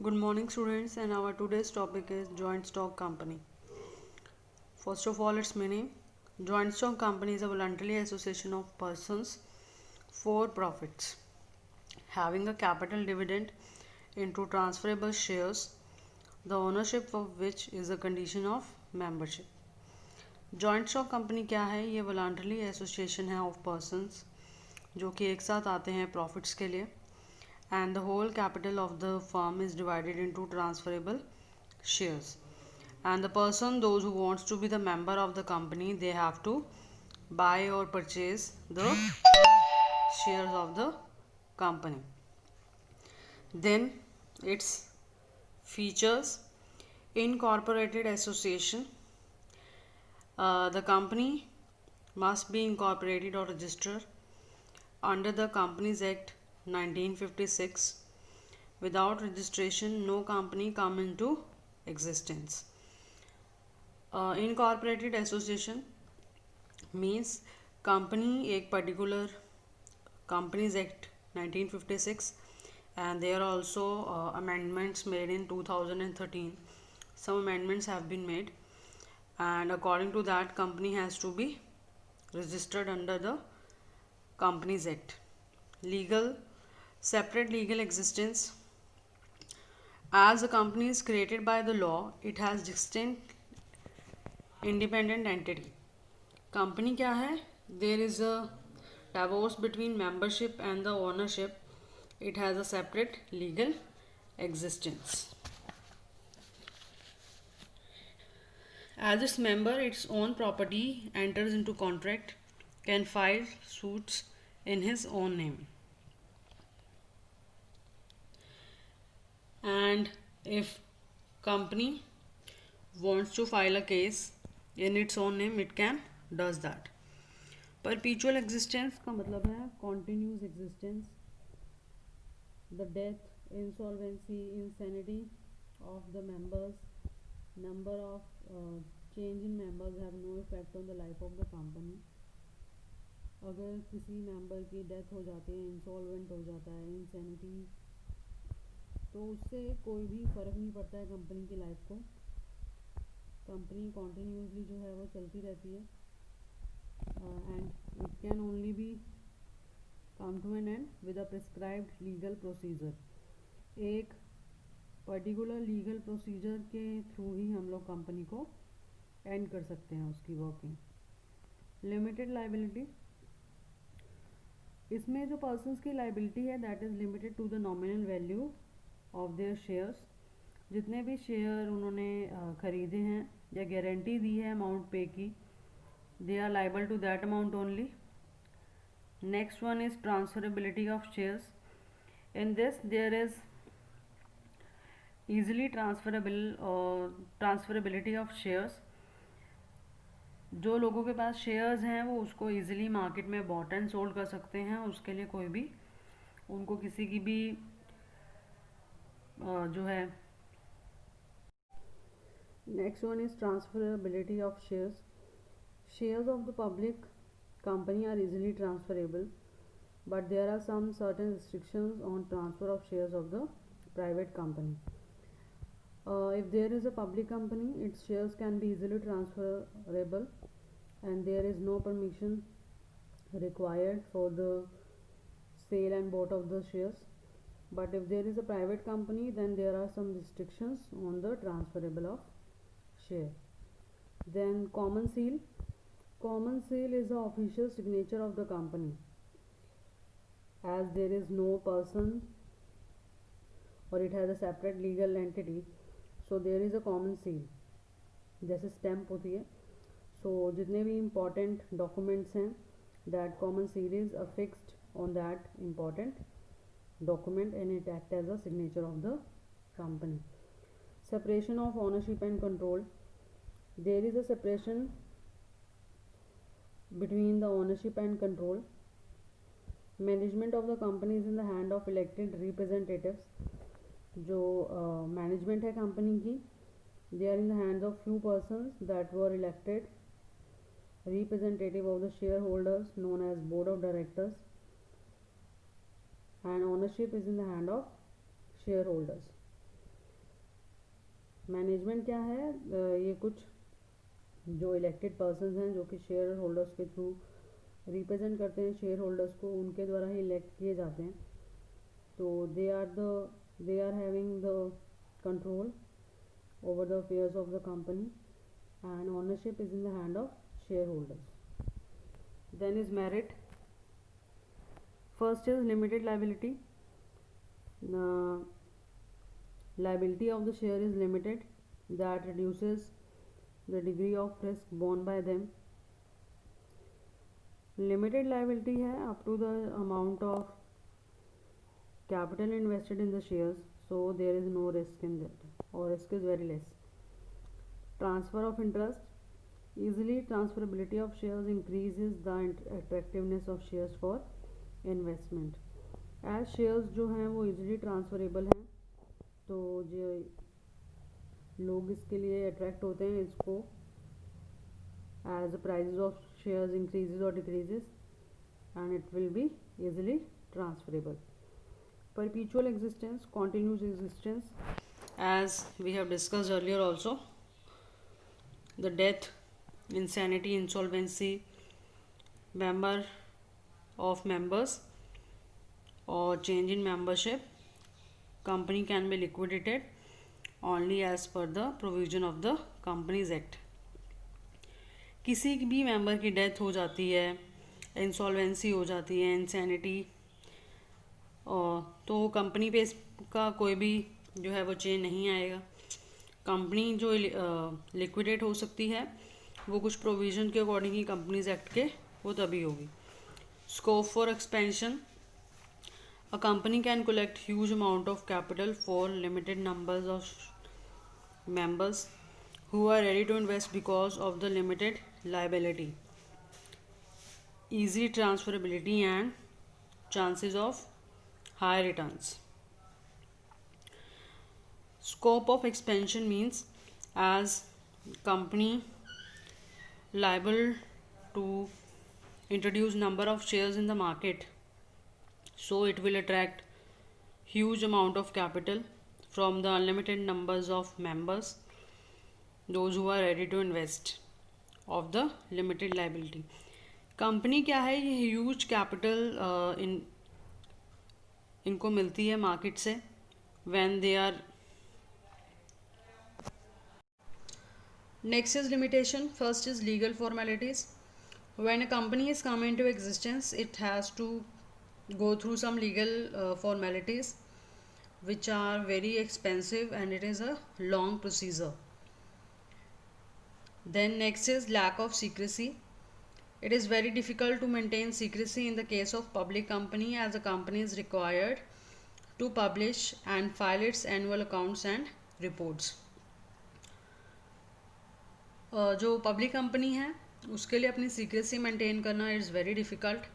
Good morning, students, and our today's topic is joint stock company. First of all, its meaning. Joint stock company is a voluntary association of persons for profits, having a capital dividend into transferable shares, the ownership of which is a condition of membership. Joint stock company क्या है? ये voluntary association है of persons जो कि एक साथ आते हैं प्रॉफिट्स के लिए, and the whole capital of the firm is divided into transferable shares, and the person those who wants to be the member of the company, they have to buy or purchase the shares of the company. Then its features: incorporated association. The company must be incorporated or registered under the Companies Act 1956. Without registration, no company come into existence. Incorporated association means company एक particular Companies Act 1956, and there are also amendments made in 2013. Some amendments have been made, and according to that, company has to be registered under the Companies Act. Separate legal existence. As a company is created by the law, it has distinct independent entity. Company क्या है? There is a divorce between membership and the ownership. It has a separate legal existence. As its member, its own property enters into contract, can file suits in his own name. And if company wants to file a case in its own name, it can does that. Perpetual existence का मतलब है continuous existence. The death, insolvency, insanity of the members, number of change in members have no effect on the life of the company. अगर किसी member की death हो जाती है, insolvent हो जाता है, इंसैनिटी, तो उससे कोई भी फ़र्क नहीं पड़ता है कंपनी की लाइफ को. कंपनी कॉन्टीन्यूसली जो है वो चलती रहती है, and it can only be come to an end with a prescribed legal procedure. एक पर्टिकुलर लीगल प्रोसीजर के थ्रू ही हम लोग कंपनी को एंड कर सकते हैं उसकी वर्किंग. Limited liability. इसमें जो पर्सनस की लाइबिलिटी है that is limited to the nominal value of their shares. जितने भी शेयर उन्होंने ख़रीदे हैं या गारंटी दी है अमाउंट पे की, they are liable to that amount only. Next one is transferability of shares. In this there is easily transferability of shares. जो लोगों के पास शेयर्स हैं वो उसको ईजिली मार्केट में बॉट एंड सोल्ड कर सकते हैं. उसके लिए कोई भी उनको किसी की भी जो है. Next one is transferability of shares. Shares of the public company are easily transferable, but there are some certain restrictions on transfer of shares of the private company. If there is a public company, its shares can be easily transferable and there is no permission required for the sale and bought of the shares. But if there is a private company, then there are some restrictions on the transferable of share. Then common seal. Common seal is the official signature of the company. As there is no person or it has a separate legal entity, so there is a common seal. जैसे stamp होती है, so जितने भी important documents हैं, that common seal is affixed on that important document and it acts as a signature of the company. Separation of ownership and control. There is a separation between the ownership and control. Management of the company is in the hand of elected representatives. जो management है company की, they are in the hands of few persons that were elected representative of the shareholders known as board of directors, and ownership is in the hand of shareholders. Management क्या है, ये कुछ जो elected persons हैं जो कि share holders के through represent करते हैं शेयर होल्डर्स को, उनके द्वारा ही इलेक्ट किए जाते हैं. तो they are having the control over the affairs of the company, and ownership is in the hand of shareholders. Then is merit. First is limited liability. The liability of the share is limited, that reduces the degree of risk borne by them. Limited liability है up to the amount of capital invested in the shares, so there is no risk in that, or risk is very less. Transfer of interest. Easily transferability of shares increases the attractiveness of shares for investment. As shares जो हैं वो easily transferable हैं, तो जो लोग इसके लिए attract होते हैं इसको, as the prices of shares increases or decreases, and it will be easily transferable. Perpetual existence, continuous existence, as we have discussed earlier also. The death, insanity, insolvency, member of members, or change in membership, company can be liquidated only as per the provision of the Companies Act. किसी भी member की death हो जाती है, insolvency हो जाती है, insanity, और तो कंपनी पे इसका कोई भी जो है वो चेंज नहीं आएगा. कंपनी जो लिक्विडेट हो सकती है वो कुछ प्रोविज़न के अकॉर्डिंग ही कंपनीज एक्ट के वो तभी होगी. Scope for expansion. A company can collect huge amount of capital for limited numbers of members who are ready to invest because of the limited liability, easy transferability, and chances of high returns. Scope of expansion means as company liable to introduce number of shares in the market, so it will attract huge amount of capital from the unlimited numbers of members, those who are ready to invest of the limited liability. Company क्या है, ये huge capital इनको मिलती है market से when they are. Next is limitation. First is legal formalities. When a company is come into existence it has to go through some legal formalities which are very expensive, and it is a long procedure. Then next is lack of secrecy. It is very difficult to maintain secrecy in the case of public company, as the company is required to publish and file its annual accounts and reports. जो public company है उसके लिए अपनी secrecy maintain करना is very difficult,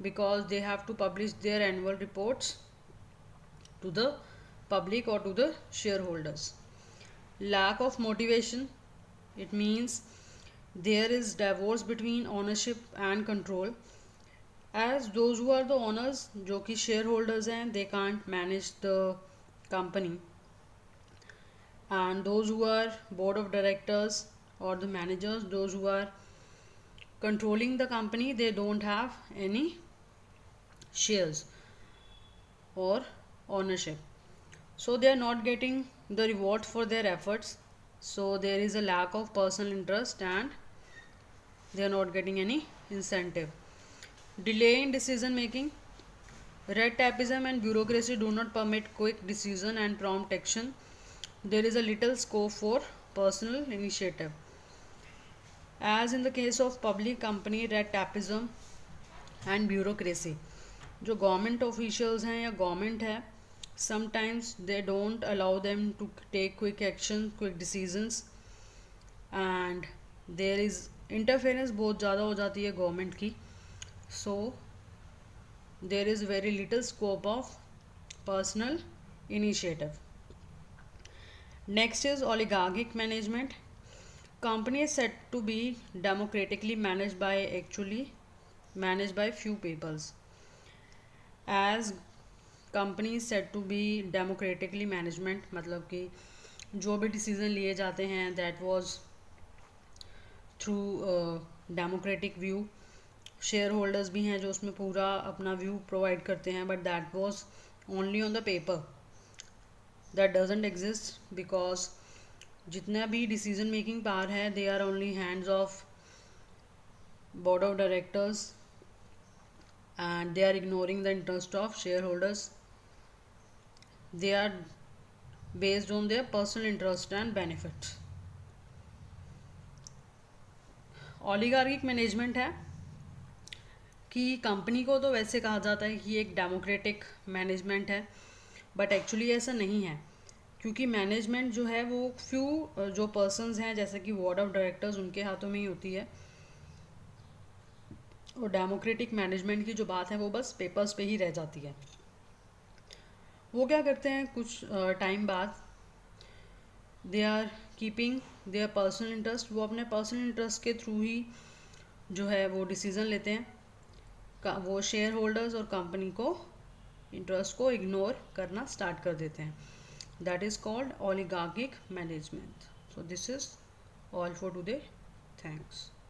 because they have to publish their annual reports to the public or to the shareholders. Lack of motivation. It means there is divorce between ownership and control, as those who are the owners जो कि shareholders हैं, they can't manage the company, and those who are board of directors or the managers, those who are controlling the company, they don't have any shares or ownership, so they are not getting the reward for their efforts, so there is a lack of personal interest and they are not getting any incentive. Delay in decision making. Red tapeism and bureaucracy do not permit quick decision and prompt action. There is a little scope for personal initiative. As in the case of public company, red tapeism and bureaucracy, जो government officials हैं या government है, sometimes they don't allow them to take quick action, quick decisions, and there is interference बहुत ज़्यादा हो जाती है government की, so there is very little scope of personal initiative. Next is oligarchic management. Company is set to be democratically managed by few peoples. As company is said to be democratically management, मतलब कि जो भी decision लिए जाते हैं that was through democratic view. Share holders भी हैं जो उसमें पूरा अपना व्यू प्रोवाइड करते हैं, but that was only on the paper, that doesn't exist because जितना भी डिसीजन मेकिंग पावर है they are only hands of board of directors and they are ignoring the interest of shareholders. They are based on their personal interest and benefits. Oligarchic management है कि company को तो वैसे कहा जाता है कि एक डेमोक्रेटिक मैनेजमेंट है, बट एक्चुअली ऐसा नहीं है, क्योंकि मैनेजमेंट जो है वो फ्यू जो पर्सन्स हैं जैसे कि बोर्ड ऑफ डायरेक्टर्स उनके हाथों में ही होती है, और डेमोक्रेटिक मैनेजमेंट की जो बात है वो बस पेपर्स पे ही रह जाती है। वो क्या करते हैं कुछ टाइम बाद, they are keeping their personal interest, वो अपने पर्सनल इंटरेस्ट के थ्रू ही जो है वो डिसीज़न लेते हैं, वो शेयर होल्डर्स और कंपनी को इंटरेस्ट को इग्नोर करना स्टार्ट कर देते हैं। That is called oligarchic management. So this is all for today. Thanks.